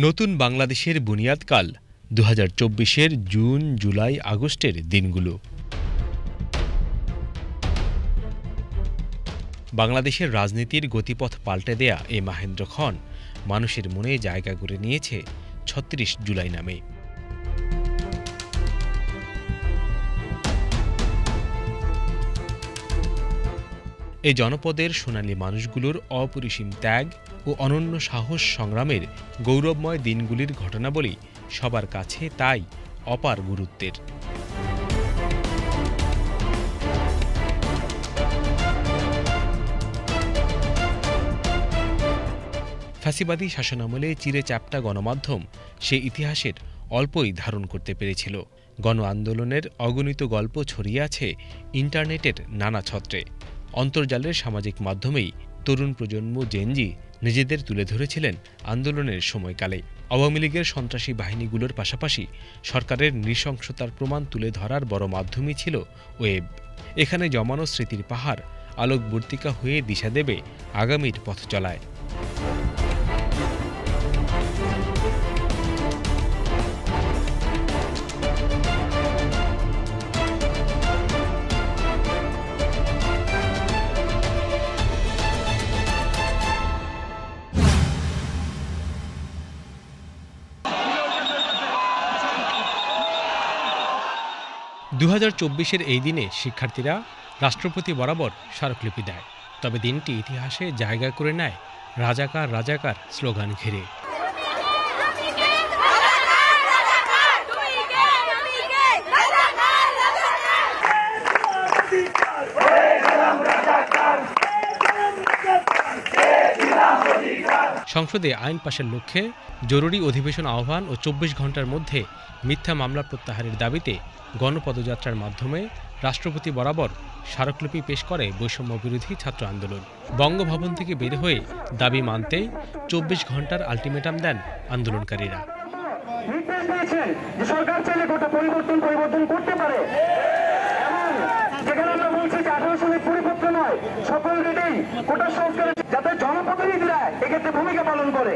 নতুন বাংলাদেশের বুনিয়াদকাল ২০২৪-এর জুন, জুলাই, আগস্টের দিনগুলো। বাংলাদেশের রাজনীতির গতিপথ পাল্টে দেয়া এই মাহেন্দ্র খন মানুষের মনে জায়গা করে নিয়েছে ৩৬ জুলাই নামে। এই জনপদের সোনালী মানুষগুলোর অপরিসীম ত্যাগ ও অনন্য সাহস সংগ্রামের গৌরবময় দিনগুলির ঘটনাবলী সবার কাছে তাই অপার গুরুত্বের। ফ্যাসিবাদী শাসনামলে চিরে চ্যাপ্টা গণমাধ্যম সে ইতিহাসের অল্পই ধারণ করতে পেরেছিল। গণ আন্দোলনের অগণিত গল্প ছড়িয়ে আছে ইন্টারনেটের নানা ছত্রে। অন্তর্জালের সামাজিক মাধ্যমেই তরুণ প্রজন্ম জেনজি নিজেদের তুলে ধরেছিলেন আন্দোলনের সময়কালে। আওয়ামী লীগের সন্ত্রাসী বাহিনীগুলোর পাশাপাশি সরকারের নৃশংসতার প্রমাণ তুলে ধরার বড় মাধ্যমই ছিল ওয়েব। এখানে জমানো স্মৃতির পাহাড় আলোকবর্তিকা হয়ে দিশা দেবে আগামীর পথ চলায়। দু ২০২৪-এর এই দিনে শিক্ষার্থীরা রাষ্ট্রপতি বরাবর স্মারকলিপি দেয়। তবে দিনটি ইতিহাসে জায়গা করে নেয় রাজাকার রাজাকার স্লোগান ঘিরে। সংসদে আইন পাশের লক্ষ্যে জরুরি অধিবেশন আহ্বান ও ২৪ ঘণ্টার মধ্যে মিথ্যা মামলা প্রত্যাহারের দাবিতে গণপদযাত্রার মাধ্যমে রাষ্ট্রপতি বরাবর স্মারকলিপি পেশ করে বৈষম্য বিরোধী ছাত্র আন্দোলন। বঙ্গভবন থেকে বের হয়ে দাবি মানতে ২৪ ঘণ্টার আলটিমেটাম দেন আন্দোলনকারীরা। ভূমিকা পালন করে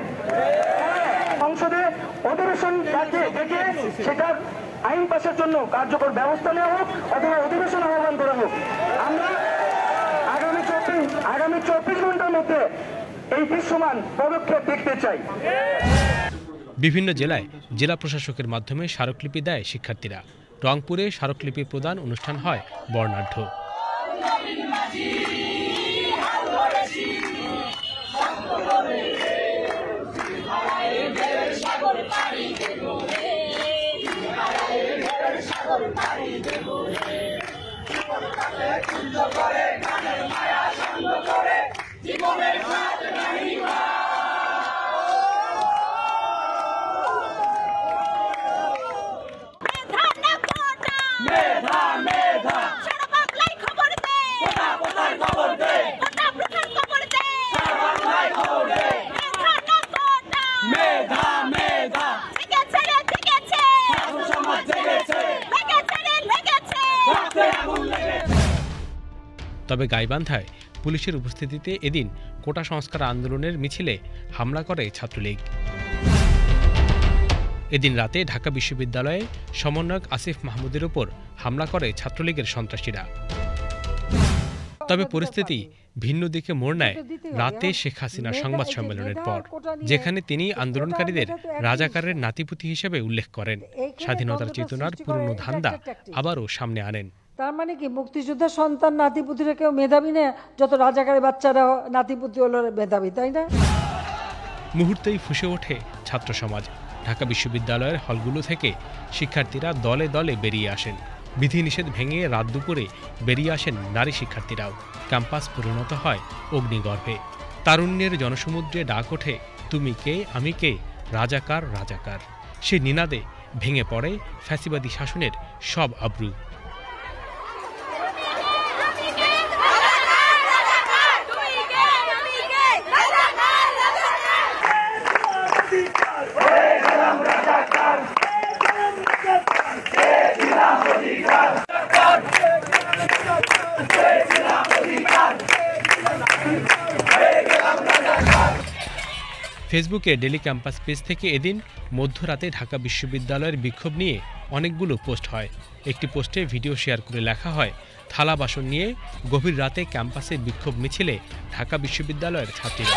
সংসদে অধিবেশন ডেকে সেটার আইন পাশের জন্য কার্যকর ব্যবস্থা নেওয়া হোক অথবা অধিবেশন আহ্বান করা হোক। আমরা আগামী ২৪ ঘন্টার মধ্যে এই দৃশ্যমান পদক্ষেপ দেখতে চাই। বিভিন্ন জেলায় জেলা প্রশাসকের মাধ্যমে স্মারকলিপি দেয় শিক্ষার্থীরা। রংপুরে স্মারকলিপি প্রদান অনুষ্ঠান হয় বর্ণাঢ্য। তবে গাইবান্ধায় পুলিশের উপস্থিতিতে এদিন কোটা সংস্কার আন্দোলনের মিছিলে হামলা করে ছাত্রলীগ। এদিন রাতে ঢাকা বিশ্ববিদ্যালয়ে সমন্বয়ক আসিফ মাহমুদের ওপর হামলা করে ছাত্রলীগের সন্ত্রাসীরা। তবে পরিস্থিতি ভিন্ন দিকে মোড় নেয় রাতে শেখ হাসিনার সংবাদ সম্মেলনের পর, যেখানে তিনি আন্দোলনকারীদের রাজাকারের নাতিপুতি হিসেবে উল্লেখ করেন। স্বাধীনতার চেতনার পুরনো ধান্দা আবারও সামনে আনেন। তার মানে কি মুক্তিযোদ্ধার সন্তান নাতিপুতিরা কেউ মেধাবী না, যত রাজাকারের বাচ্চারা নাতিপুতি হলো মেধাবী, তাই না? মুহূর্তেই ফুঁসে ওঠে ছাত্র সমাজ। ঢাকা বিশ্ববিদ্যালয়ের হলগুলো থেকে শিক্ষার্থীরা দলে দলে বেরিয়ে আসেন। বিধিনিষেধ ভেঙে রাত দুপুরে বেরিয়ে আসেন নারী শিক্ষার্থীরাও। ক্যাম্পাস পরিণত হয় অগ্নিগর্ভে। তারুণ্যের জনসমুদ্রে ডাক ওঠে, তুমি কে, আমি কে, রাজাকার রাজাকার। সে নিনাদে ভেঙে পড়ে ফ্যাসিবাদী শাসনের সব আব্রু। ফেসবুকে ডেলি ক্যাম্পাস পেজ থেকে এদিন মধ্যরাতে ঢাকা বিশ্ববিদ্যালয়ের বিক্ষোভ নিয়ে অনেকগুলো পোস্ট হয়। একটি পোস্টে ভিডিও শেয়ার করে লেখা হয়, থালা বাসন নিয়ে গভীর রাতে ক্যাম্পাসে বিক্ষোভ মিছিলে ঢাকা বিশ্ববিদ্যালয়ের ছাত্রীরা।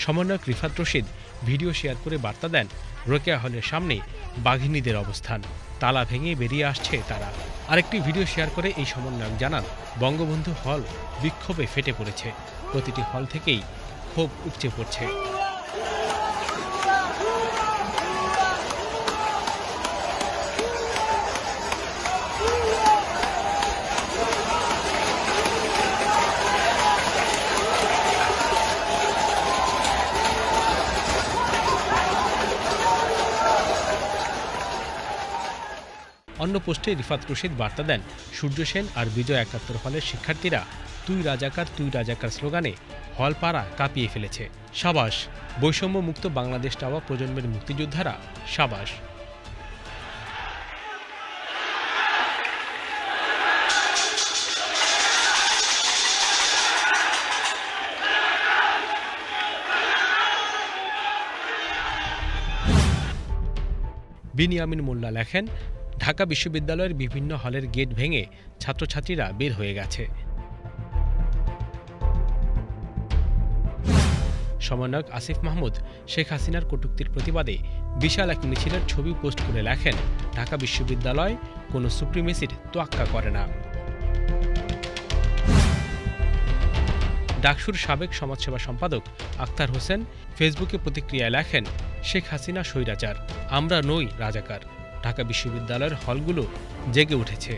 সমন্বয়ক রিফাত রশিদ ভিডিও শেয়ার করে বার্তা দেন, রোকেয়া হলের সামনে বাঘিনীদের অবস্থান, তালা ভেঙে বেরিয়ে আসছে তারা। আরেকটি ভিডিও শেয়ার করে এই সমন্বয়ক জানান, বঙ্গবন্ধু হল বিক্ষোভে ফেটে পড়েছে, প্রতিটি হল থেকেই ক্ষোভ উপচে পড়ছে। অন্য পোস্টে রিফাত রশিদ বার্তা দেন, সূর্য সেন আর বিজয় ৭১ হলের শিক্ষার্থীরা তুই রাজাকার স্লোগানে হল পাড়া কাঁপিয়ে ফেলেছে। সাবাস, বৈষম্য মুক্ত বাংলাদেশ চাওয়া প্রজন্মের মুক্তিযোদ্ধারা, সাবাস। বিনিয়ামিন মোল্লা লেখেন, ঢাকা বিশ্ববিদ্যালয়ের বিভিন্ন হলের গেট ভেঙে ছাত্রছাত্রীরা বের হয়ে গেছে। সমন্বয়ক আসিফ মাহমুদ শেখ হাসিনার কটূক্তির প্রতিবাদে বিশাল এক মিছিলের ছবি পোস্ট করে লেখেন, ঢাকা বিশ্ববিদ্যালয় কোনো সুপ্রিমেসির তোয়াক্কা করে না। ডাকসুর সাবেক সমাজসেবা সম্পাদক আখতার হোসেন ফেসবুকে প্রতিক্রিয়ায় লেখেন, শেখ হাসিনা স্বৈরাচার, আমরা নই রাজাকার। ঢাকা বিশ্ববিদ্যালয়ের হলগুলো জেগে উঠেছে।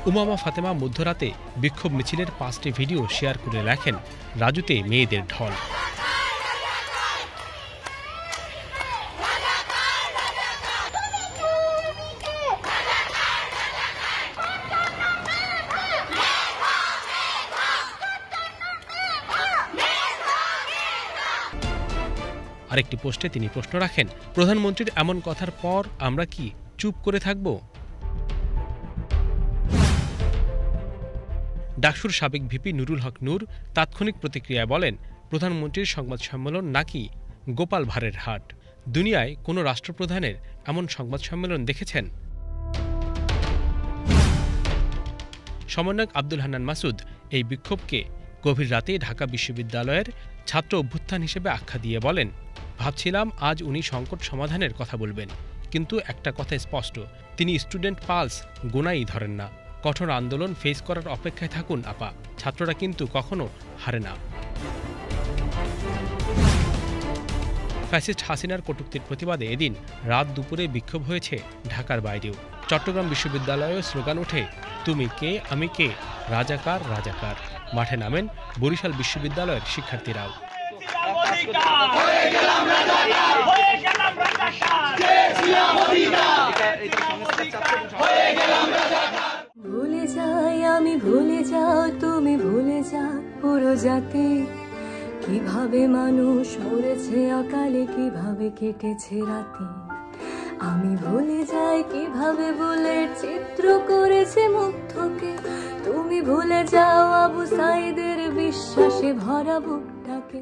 উমামা ফাতেমা মধ্যরাতে বিক্ষোভ মিছিলের 5টি ভিডিও শেয়ার করে লেখেন, রাজুতে মেয়েদের ঢল। আরেকটি পোস্টে তিনি প্রশ্ন রাখেন, প্রধানমন্ত্রীর এমন কথার পর আমরা কি চুপ করে থাকব? ডাকসুর সাবেক ভিপি নুরুল হক নূর তাৎক্ষণিক প্রতিক্রিয়ায় বলেন, প্রধানমন্ত্রীর সংবাদ সম্মেলন নাকি গোপাল ভাঁড়ের হাট। দুনিয়ায় কোনো রাষ্ট্রপ্রধানের এমন সংবাদ সম্মেলন দেখেছেন? সমন্বয়ক আব্দুল হান্নান মাসুদ এই বিক্ষোভকে গভীর রাতে ঢাকা বিশ্ববিদ্যালয়ের ছাত্র অভ্যুত্থান হিসেবে আখ্যা দিয়ে বলেন, ভাবছিলাম আজ উনি সংকট সমাধানের কথা বলবেন, কিন্তু একটা কথা স্পষ্ট, তিনি স্টুডেন্ট পালস গোনাই ধরেন না। কঠোর আন্দোলন ফেস করার অপেক্ষায় থাকুন আপা, ছাত্ররা কিন্তু কখনো হারে না। ফ্যাসিস্ট হাসিনার কটূক্তির প্রতিবাদে এদিন রাত দুপুরে বিক্ষোভ হয়েছে ঢাকার বাইরেও। চট্টগ্রাম বিশ্ববিদ্যালয়েও স্লোগান ওঠে, তুমি কে আমি কে, রাজাকার রাজাকার। মাঠে নামেন বরিশাল বিশ্ববিদ্যালয়ের শিক্ষার্থীরাও। ভুলে যাই আমি, ভুলে যাও তুমি, ভুলে যাও পুরো জাতি, কিভাবে মানুষ মরেছে অকালে, কিভাবে কেটেছে রাতে। আমি ভুলে যাই কিভাবে বুলেট চিত্র করেছে মুগ্ধকে, তুমি ভুলে যাও আবু সাইদের বিশ্বাসে ভরা বুকটাকে।